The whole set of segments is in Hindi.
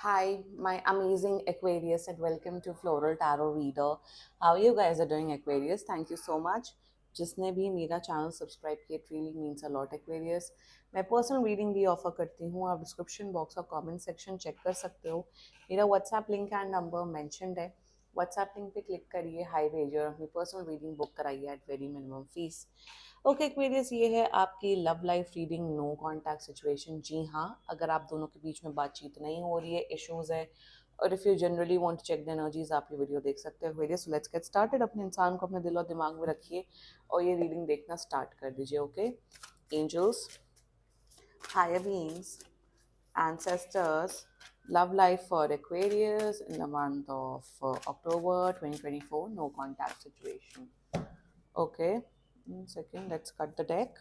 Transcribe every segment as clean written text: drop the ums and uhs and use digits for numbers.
Hi, my amazing Aquarius, and welcome to Floral Tarot Reader. How you guys are doing, Aquarius? Thank you so much. जिसने भी मेरा चैनल सब्सक्राइब किया, it really means a lot Aquarius. मैं पर्सनल रीडिंग भी ऑफर करती हूँ, आप डिस्क्रिप्शन बॉक्स और कमेंट सेक्शन चेक कर सकते हो। मेरा WhatsApp link and number mentioned है। व्हाट्सएप लिंक पे क्लिक करिए, हाई भेजिए और अपनी पर्सनल रीडिंग बुक कराइए at very minimum fees. Okay Aquarius, ये है आपकी love life reading, no contact situation. जी हाँ, अगर आप दोनों के बीच में बातचीत नहीं हो रही है, इश्यूज है, और if you generally want to check the energies, आप ये वीडियो देख सकते हो। Aquarius, let's get started. अपने इंसान को अपने दिल और दिमाग में रखिए और ये रीडिंग देखना स्टार्ट कर दीजिए। Okay angels, higher beings, ancestors, love life for Aquarius in the month of October 2024, no contact situation. Okay, 1 second, let's cut the deck.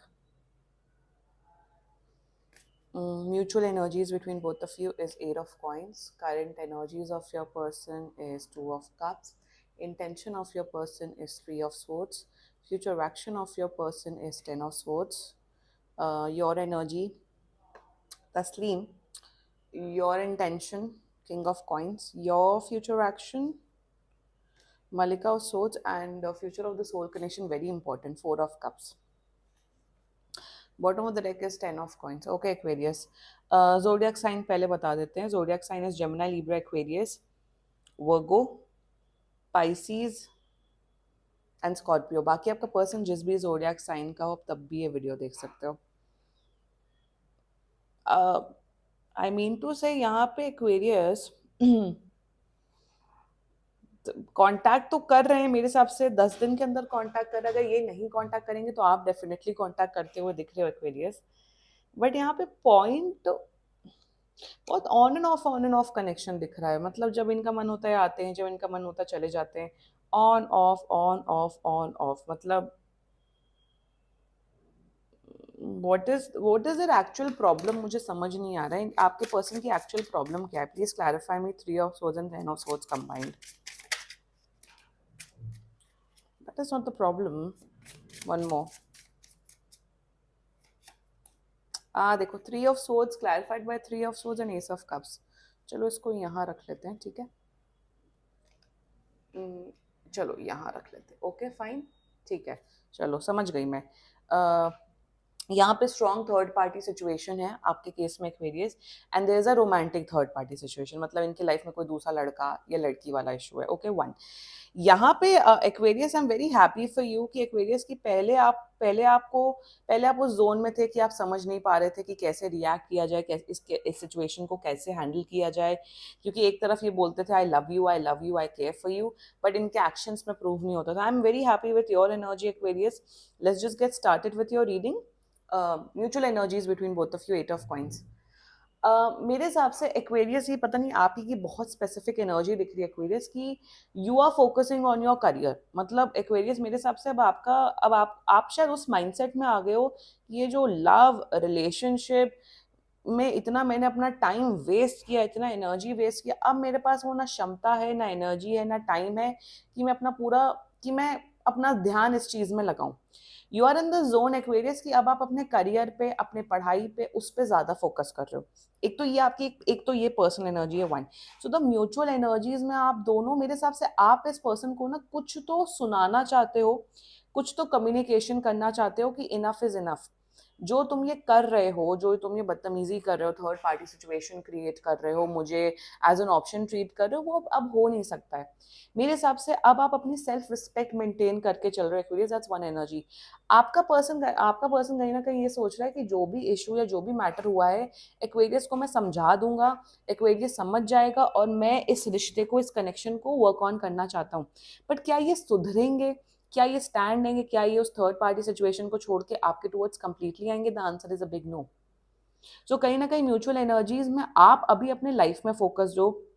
Mutual energies between both of you is 8 of coins. Current energies of your person is 2 of cups. Intention of your person is 3 of swords. Future action of your person is 10 of swords. Your energy, Taslim. Your intention, King of Coins. Your future action, Malika of Swords. And future of the soul connection, very important, 4 of Cups. Bottom of the deck is 10 of coins. Okay Aquarius, zodiac sign पहले बता देते हैं. Zodiac sign is Gemini, Libra, Aquarius, Virgo, Pisces and Scorpio. बाकी आपका पर्सन जिस भी जोडियक साइन का हो, आप तब भी ये वीडियो देख सकते हो. आई मीन टू से यहाँ पे एक्वेरियस कांटेक्ट तो कर रहे हैं मेरे हिसाब से, 10 दिन के अंदर कांटेक्ट कर रहे हैं. अगर ये नहीं कांटेक्ट करेंगे तो आप डेफिनेटली कांटेक्ट करते हुए दिख रहे हो एक्वेरियस. बट यहाँ पे पॉइंट बहुत ऑन एंड ऑफ कनेक्शन दिख रहा है. मतलब जब इनका मन होता है आते हैं, जब इनका मन होता है चले जाते हैं. On off on off on off. मतलब what is their actual problem, मुझे समझ नहीं आ रहा है. आपके पर्सन की एक्चुअल प्रॉब्लम क्या है? Please clarify me. 3 of swords and 10 of swords combined. That is not the problem. One more. देखो, 3 of swords clarified by 3 of swords and Ace of Cups. चलो इसको यहाँ रख लेते हैं, ठीक है. चलो यहाँ रख लेते हैं. ओके फाइन, ठीक है. चलो समझ गई मैं. यहाँ पे स्ट्रॉन्ग थर्ड पार्टी सिचुएशन है आपके केस में Aquarius, and there is a romantic third party situation. मतलब इनकी लाइफ में कोई दूसरा लड़का या लड़की वाला इशू है. Okay one. यहाँ पे Aquarius, I am very happy for you कि एक्वेरियस की पहले आप उस जोन में थे कि आप समझ नहीं पा रहे थे कि कैसे रिएक्ट किया जाए, कैसे इस सिचुएशन को कैसे हैंडल किया जाए. क्योंकि एक तरफ ये बोलते थे I love you, I love you, I care for you, but इनके एक्शंस में प्रूव नहीं होता था. I am very happy with your energy Aquarius. Let's just get started with your reading. Mutual energies between both of you, 8 of coins. मेरे हिसाब से एक्वेरियस, ये पता नहीं आप ही की बहुत स्पेसिफिक एनर्जी दिख रही है एक्वेरियस की. You are focusing on your career. मतलब एक्वेरियस मेरे हिसाब से अब आप शायद उस माइंडसेट में आ गए हो कि ये जो लव रिलेशनशिप में इतना मैंने अपना टाइम वेस्ट किया, इतना एनर्जी वेस्ट किया, अब मेरे पास वो ना क्षमता है, ना एनर्जी है, ना टाइम है कि मैं अपना ध्यान इस चीज में लगाऊं. You are in the zone Aquarius कि अब आप अपने करियर पे, अपने पढ़ाई पे, उस पे ज्यादा फोकस कर रहे हो. एक तो ये पर्सनल एनर्जी है one. So the mutual energies में आप दोनों, मेरे हिसाब से आप इस पर्सन को ना कुछ तो सुनाना चाहते हो, कुछ तो कम्युनिकेशन करना चाहते हो कि इनफ इज इनफ. जो तुम ये कर रहे हो, जो तुम ये बदतमीजी कर रहे हो, थर्ड पार्टी सिचुएशन क्रिएट कर रहे हो, मुझे एज एन ऑप्शन ट्रीट कर रहे हो, वो अब हो नहीं सकता है. मेरे हिसाब से अब आप अपनी सेल्फ रिस्पेक्ट मेंटेन करके चल रहे हो एक्वेरियस. That's one energy. आपका पर्सन कहीं ना कहीं ये सोच रहा है कि जो भी इशू या जो भी मैटर हुआ है, एक्वेरियस को मैं समझा दूंगा, एक्वेरियस समझ जाएगा और मैं इस रिश्ते को, इस कनेक्शन को वर्क ऑन करना चाहता हूँ. बट क्या ये सुधरेंगे? क्या ये स्टैंड लेंगे? क्या ये उस थर्ड पार्टी सिचुएशन को छोड़ के आपके टुवर्ड्स कंप्लीटली आएंगे? The answer is a big no. So कहीं ना कहीं म्यूचुअल एनर्जीज में आप अभी अपने लाइफ में फोकस, जो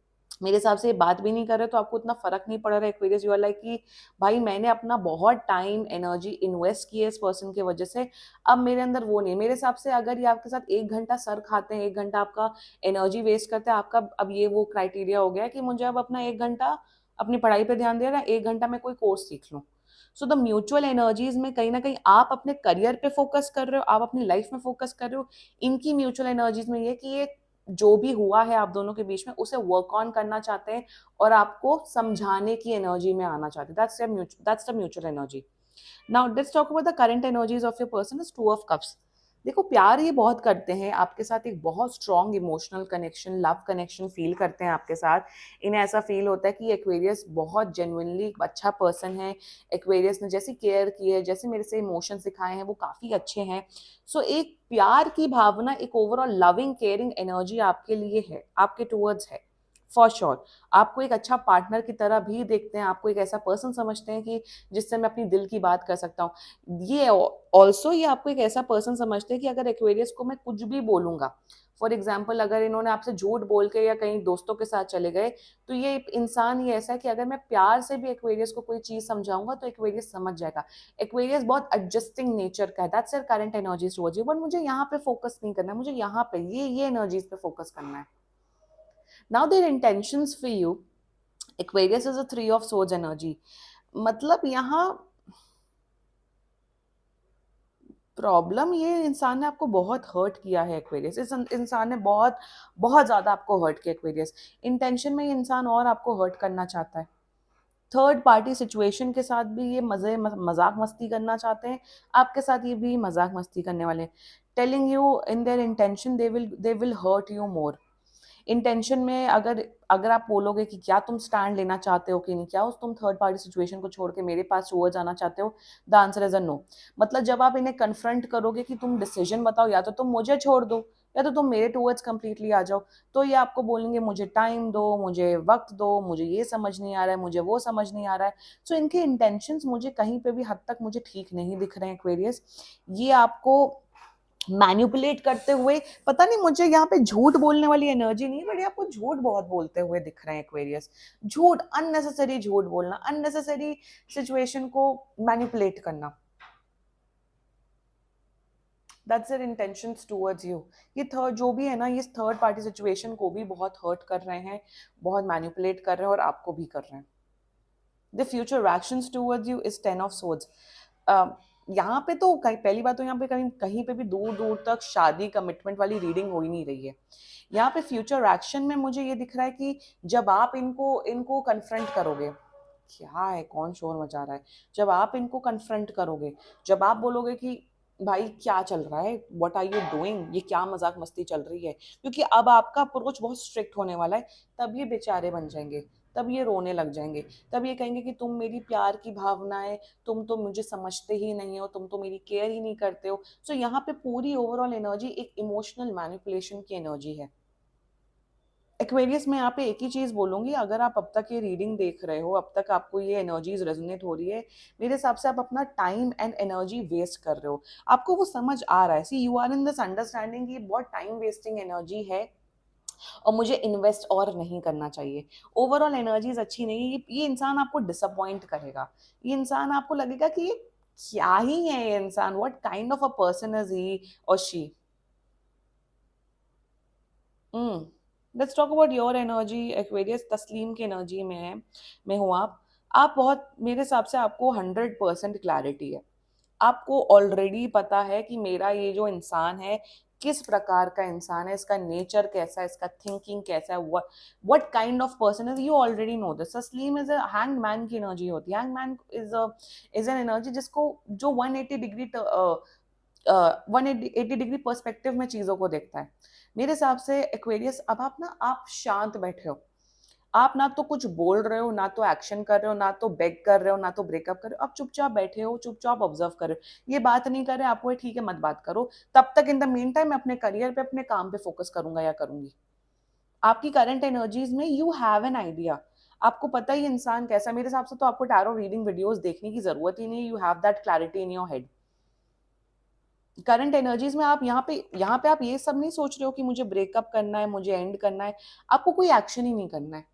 मेरे हिसाब से ये बात भी नहीं कर रहे तो आपको इतना फर्क नहीं पड़ रहा है एक्वेरियस. यू आर लाइक कि भाई मैंने अपना बहुत टाइम एनर्जी इन्वेस्ट किया इस पर्सन की वजह से, अब मेरे अंदर वो नहीं. मेरे हिसाब से अगर ये आपके साथ 1 घंटा सर खाते हैं, 1 घंटा आपका एनर्जी वेस्ट करते हैं, आपका अब ये वो क्राइटेरिया हो गया कि मुझे अब अपना 1 घंटा अपनी पढ़ाई पे ध्यान देना, 1 घंटा में कोई कोर्स सीख लूँ. सो द म्यूचुअल एनर्जीज में कहीं ना कहीं आप अपने करियर पे फोकस कर रहे हो, आप अपनी लाइफ में फोकस कर रहे हो. इनकी म्यूचुअल एनर्जीज में ये कि ये जो भी हुआ है आप दोनों के बीच में उसे वर्क ऑन करना चाहते हैं और आपको समझाने की एनर्जी में आना चाहते हैं. That's the mutual energy. Now let's talk about the current energies of your person is two of cups. देखो प्यार ये बहुत करते हैं आपके साथ, एक बहुत strong emotional connection, love connection feel करते हैं आपके साथ. इन्हें ऐसा फील होता है कि एक्वेरियस बहुत जेन्युइनली अच्छा पर्सन है. एक्वेरियस ने जैसी केयर की है, जैसे मेरे से इमोशंस दिखाए हैं वो काफ़ी अच्छे हैं. सो एक प्यार की भावना, एक ओवरऑल लविंग केयरिंग एनर्जी आपके लिए है, आपके टूवर्ड्स है फॉर श्योर. आपको एक अच्छा पार्टनर की तरह भी देखते हैं, आपको एक ऐसा पर्सन समझते हैं कि जिससे मैं अपनी दिल की बात कर सकता हूँ. ये ऑल्सो ये आपको एक ऐसा पर्सन समझते हैं कि अगर एक्वेरियस को मैं कुछ भी बोलूंगा, फॉर एग्जाम्पल अगर इन्होंने आपसे झूठ बोल के या कहीं दोस्तों के साथ चले गए, तो ये इंसान ये ऐसा है कि अगर मैं प्यार से भी एक्वेरियस को कोई चीज समझाऊंगा तो एक्वेरियस समझ जाएगा. एक्वेरियस बहुत एडजस्टिंग नेचर का है. That's your current energies towards you. But मुझे यहाँ पे फोकस नहीं करना है, मुझे यहाँ पे ये एनर्जीज पे फोकस करना है. Now their intentions for you, Aquarius is a 3 of swords energy. मतलब यहाँ प्रॉब्लम, ये इंसान ने आपको बहुत हर्ट किया है एक्वेरियस. इस इंसान ने बहुत बहुत ज़्यादा आपको हर्ट किया एक्वेरियस. इंटेंशन में ये इंसान और आपको हर्ट करना चाहता है. थर्ड पार्टी सिचुएशन के साथ भी ये मजाक मस्ती करना चाहते हैं. आपके साथ ये भी मजाक मस्ती करने वाले हैं. Telling you in their intention they will hurt you more. Intention में अगर अगर आप बोलोगे कि क्या तुम स्टैंड लेना चाहते हो कि नहीं, क्या उस तुम थर्ड पार्टी सिचुएशन को छोड़ के मेरे पास टुवर्ड्स आना चाहते हो, the answer is a no. मतलब जब आप इन्हें कन्फ्रंट करोगे कि तुम डिसीजन बताओ, या तो तुम मुझे छोड़ दो या तो तुम मेरे टुवर्ड्स कंप्लीटली आ जाओ, तो ये आपको बोलेंगे मुझे टाइम दो, मुझे वक्त दो, मुझे ये समझ नहीं आ रहा है, मुझे वो समझ नहीं आ रहा है. सो इनके इंटेंशंस मुझे कहीं पे भी हद तक मुझे ठीक नहीं दिख रहे हैं एक्वेरियस. ये आपको मैन्युपुलेट करते हुए, पता नहीं मुझे यहाँ पे झूठ बोलने वाली एनर्जी नहीं, बट आपको झूठ बहुत बोलते हुए दिख रहे हैं एक्वेरियस. झूठ, अननेसेसरी झूठ बोलना, अननेसेसरी सिचुएशन को मैन्युपुलेट करना. That's their intentions towards you. ये थर्ड जो भी है ना, ये थर्ड पार्टी सिचुएशन को भी बहुत हर्ट कर रहे हैं, बहुत मैन्युपुलेट कर रहे हैं और आपको भी कर रहे हैं. The future reactions towards you is 10 of swords. यहाँ पे तो पहली बात तो यहाँ पे कहीं कहीं पे भी दूर दूर तक शादी कमिटमेंट वाली रीडिंग हो ही नहीं रही है. यहाँ पे फ्यूचर एक्शन में मुझे ये दिख रहा है कि जब आप इनको इनको कन्फ्रंट करोगे, क्या है, कौन शोर मचा रहा है, जब आप इनको कन्फ्रंट करोगे, जब आप बोलोगे कि भाई क्या चल रहा है, व्हाट आर यू डूइंग, ये क्या मजाक मस्ती चल रही है, क्योंकि अब आपका अप्रोच बहुत स्ट्रिक्ट होने वाला है, तब ये बेचारे बन जाएंगे, तब ये रोने लग जाएंगे, तब ये कहेंगे कि तुम मेरी प्यार की भावनाएं, तुम तो मुझे समझते ही नहीं हो, तुम तो मेरी केयर ही नहीं करते हो. सो यहाँ पे पूरी ओवरऑल एनर्जी एक इमोशनल मैनिपुलेशन की एनर्जी है. एक्वेरियस में यहाँ पे एक ही चीज बोलूंगी, अगर आप अब तक ये रीडिंग देख रहे हो, अब तक आपको ये एनर्जीज रेजोनेट हो रही है, मेरे हिसाब से आप अपना टाइम एंड एनर्जी वेस्ट कर रहे हो. आपको वो समझ आ रहा है, see you are in this understanding कि बहुत टाइम वेस्टिंग एनर्जी है और मुझे इन्वेस्ट और नहीं करना चाहिए. ओवरऑल एनर्जीज अच्छी नहीं. ये इंसान आपको डिसअपॉइंट करेगा. ये इंसान आपको लगेगा कि ये क्या ही है ये इंसान, what kind of a person is he और she. Let's talk about your energy Aquarius. तस्लीम की एनर्जी में हूँ आप बहुत, मेरे हिसाब से आपको 100% क्लैरिटी है. आपको ऑलरेडी पता है कि मेरा ये जो इंसान है किस प्रकार का इंसान है, इसका नेचर कैसा है, इसका थिंकिंग कैसा है, what kind of person is. You already know this. तस्लीम इज अ हैंग मैन की एनर्जी होती है. Hang man is an energy जिसको जो 180 डिग्री 180 डिग्री पर्सपेक्टिव में चीजों को देखता है. मेरे हिसाब से एक्वेरियस, अब आप शांत बैठे हो, आप ना तो कुछ बोल रहे हो, ना तो एक्शन कर रहे हो, ना तो बेग कर रहे हो, ना तो ब्रेकअप कर रहे हो. आप चुपचाप बैठे हो, चुपचाप ऑब्जर्व कर रहे हो. ये बात नहीं कर रहे आपको, ठीक है मत बात करो, तब तक इन द मीन टाइम मैं अपने करियर पे, अपने काम पे फोकस करूंगा या करूंगी. आपकी करंट एनर्जीज में यू हैव एन आइडिया. आपको पता ही इंसान कैसा. मेरे हिसाब से तो आपको टैरो रीडिंग वीडियोस देखने की जरूरत ही नहीं. You have that clarity in your head. Current energies में आप यहाँ पे आप ये सब नहीं सोच रहे हो कि मुझे ब्रेकअप करना है, मुझे एंड करना है. आपको कोई एक्शन ही नहीं करना है.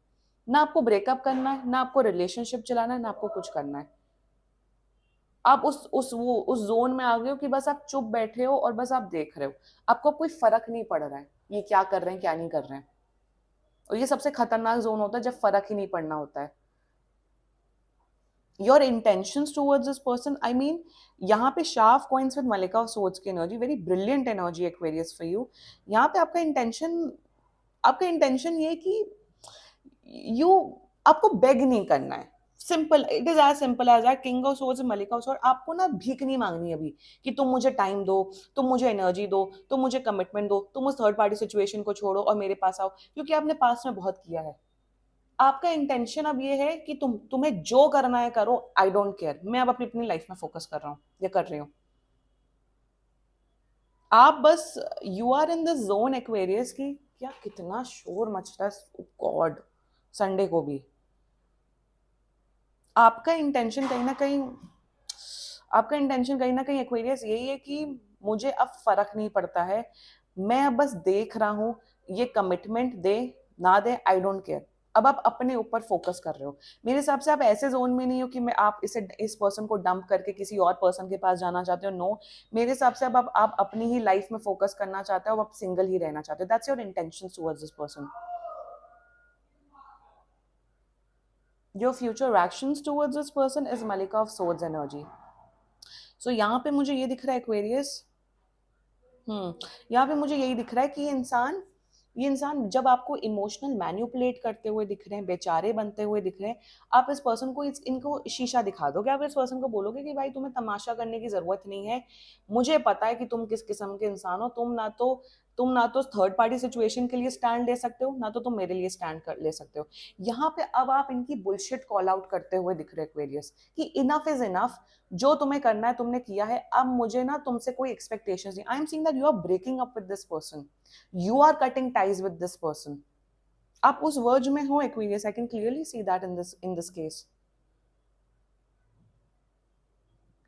ना आपको ब्रेकअप करना है, ना आपको रिलेशनशिप चलाना है, ना आपको कुछ करना है. आप उस जोन में आ गए हो कि बस आप चुप बैठे हो और बस आप देख रहे हो. आपको कोई फर्क नहीं पड़ रहा है ये क्या कर रहे हैं, क्या नहीं कर रहे हैं. और ये सबसे खतरनाक जोन होता है जब फर्क ही नहीं पड़ना होता है. Your intentions towards this person, I mean यहाँ पे शार्प कॉइंस विद मलिका ऑफ सोर्ड्स की energy, very brilliant energy Aquarius for you. यहाँ पे आपका इंटेंशन आपका इंटेंशन ये है कि यू आपको बेग नहीं करना है, simple, it is as simple as that. King of swords मलिका ऑफ सोर्ड, आपको ना भीख नहीं मांगनी अभी कि तुम मुझे टाइम दो, तुम मुझे एनर्जी दो, तुम मुझे कमिटमेंट दो, तुम उस थर्ड पार्टी सिचुएशन को छोड़ो और मेरे पास आओ, क्योंकि आपने पास्ट में बहुत किया है। आपका इंटेंशन अब ये है कि तुम्हें जो करना है करो, आई डोंट केयर, मैं अब अपनी अपनी लाइफ में फोकस कर रहा हूँ या कर रही हूँ। आप बस you are in the zone Aquarius की। क्या कितना शोर मच रहा है गॉड, संडे को भी। आपका इंटेंशन कहीं ना कहीं, आपका इंटेंशन कहीं ना कहीं एक्वेरियस यही है कि मुझे अब फर्क नहीं पड़ता है, मैं अब बस देख रहा हूँ, ये कमिटमेंट दे ना दे आई डोंट केयर। अब आप अपने ऊपर फोकस कर रहे हो। मेरे हिसाब से आप ऐसे जोन में नहीं हो कि मैं आप इस पर्सन को डंप करके किसी और पर्सन के पास जाना चाहते हो, नो। मेरे हिसाब से अब आप अपनी ही लाइफ में फोकस करना चाहते हो, अब आप सिंगल ही रहना चाहते हो, that's your intention towards this person. Your future actions towards this person is मलिका ऑफ सोर्ड्स एनर्जी। सो यहाँ पे मुझे ये दिख रहा है एक्वेरियस, यहाँ पे मुझे यही दिख रहा है कि ये इंसान जब आपको इमोशनल मैन्युपुलेट करते हुए दिख रहे हैं, बेचारे बनते हुए दिख रहे हैं, आप इस पर्सन को इनको शीशा दिखा दोगे, आप इस पर्सन को बोलोगे कि भाई तुम्हें तमाशा करने की जरूरत नहीं है, मुझे पता है कि तुम किस किस्म के इंसान हो, तुम ना तो थर्ड पार्टी सिचुएशन के लिए स्टैंड ले सकते हो, ना तो तुम मेरे लिए स्टैंड कर ले सकते हो। यहाँ पे अब आप इनकी बुलशिट कॉल आउट करते हुए दिख रहे एक्वेरियस कि इनफ इज इनफ, जो तुम्हें करना है तुमने किया है, अब मुझे ना तुमसे कोई एक्सपेक्टेशंस नहीं। I am seeing that you are breaking up with this person, you are cutting ties with this person. आप उस वर्ज में हो Aquarius, I can clearly see that in this case.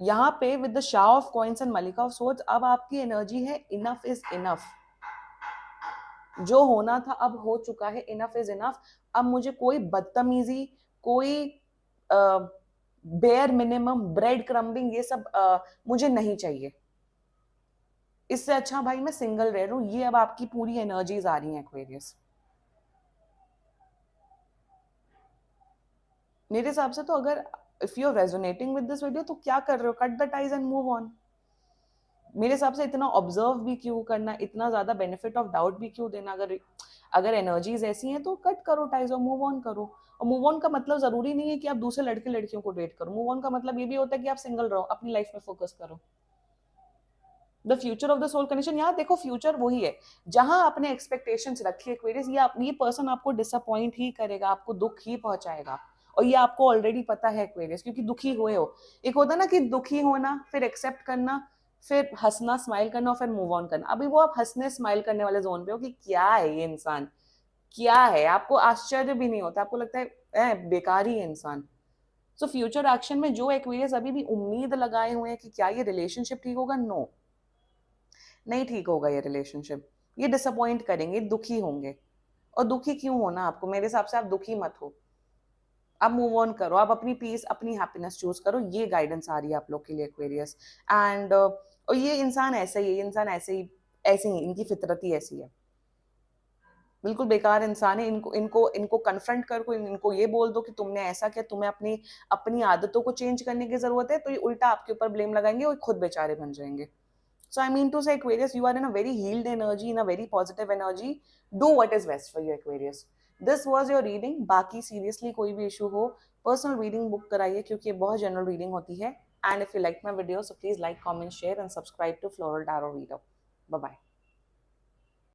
यहाँ पे विद द शाह ऑफ कॉइंस एंड मलिका ऑफ सोर्ड्स, अब आपकी एनर्जी है इनफ इज इनफ, जो होना था अब हो चुका है, इनफ इज इनफ। अब मुझे कोई बदतमीजी, कोई बेयर मिनिमम ब्रेड क्रम्बिंग, ये सब मुझे नहीं चाहिए। इससे अच्छा भाई मैं सिंगल रह रहा हूं। ये अब आपकी पूरी एनर्जीज आ रही हैं एक्वेरियस। मेरे हिसाब से तो अगर if you are resonating with this video तो क्या कर रहे हो, cut the ties and move on. मेरे हिसाब से इतना ऑब्जर्व भी क्यों करना, इतना ज्यादा बेनिफिट ऑफ डाउट भी क्यों देना, अगर एनर्जीज ऐसी हैं तो कट करो टाइज और मूव ऑन करो। और मूव ऑन का मतलब जरूरी नहीं है कि आप दूसरे लड़के लड़कियों को डेट करो, मूव ऑन का मतलब ये भी होता है कि आप सिंगल रहो, अपनी लाइफ में फोकस करो। The future of the soul connection, यहाँ देखो फ्यूचर वही है जहां आपने एक्सपेक्टेशंस रखी है एक्वेरियस, ये पर्सन आपको डिसअपॉइंट ही करेगा, आपको दुख ही पहुंचाएगा, और ये आपको ऑलरेडी पता है एक्वेरियस, क्योंकि दुखी हुए हो। एक होता ना कि दुखी होना, फिर एक्सेप्ट करना, फिर हंसना स्माइल करना और फिर मूव ऑन करना। अभी वो आप हंसने स्माइल करने वाले जोन पे हो कि क्या है ये इंसान, क्या है, आपको आश्चर्य भी नहीं होता, आपको लगता है बेकार ही है इंसान। सो फ्यूचर एक्शन में जो एक्वेरियस अभी भी उम्मीद लगाए हुए हैं कि क्या ये रिलेशनशिप ठीक होगा, नो, नहीं ठीक होगा ये रिलेशनशिप, ये डिसअपॉइंट करेंगे, दुखी होंगे। और दुखी क्यों होना आपको, मेरे हिसाब से आप दुखी मत हो, आप मूव ऑन करो, आप अपनी पीस अपनी हैप्पीनेस चूज करो, ये गाइडेंस आ रही है आप लोग के लिए एक्वेरियस। एंड और ये इंसान ऐसा ही है, ये इंसान ऐसे ही इनकी फितरत ही ऐसी है, बिल्कुल बेकार इंसान है। इनको इनको इनको कन्फ्रंट करो, इनको ये बोल दो कि तुमने ऐसा किया, तुम्हें अपनी अपनी आदतों को चेंज करने की जरूरत है, तो ये उल्टा आपके ऊपर ब्लेम लगाएंगे और खुद बेचारे बन जाएंगे। So I mean to say, Aquarius, you are in a very healed energy, in a very positive energy. Do what is best for you, Aquarius. This was your reading. बाकी seriously कोई भी issue हो, personal reading book कराइए, क्योंकि ये बहुत general reading होती है. And if you like my video, so please like, comment, share, and subscribe to Floral Tarot Reader. Bye bye.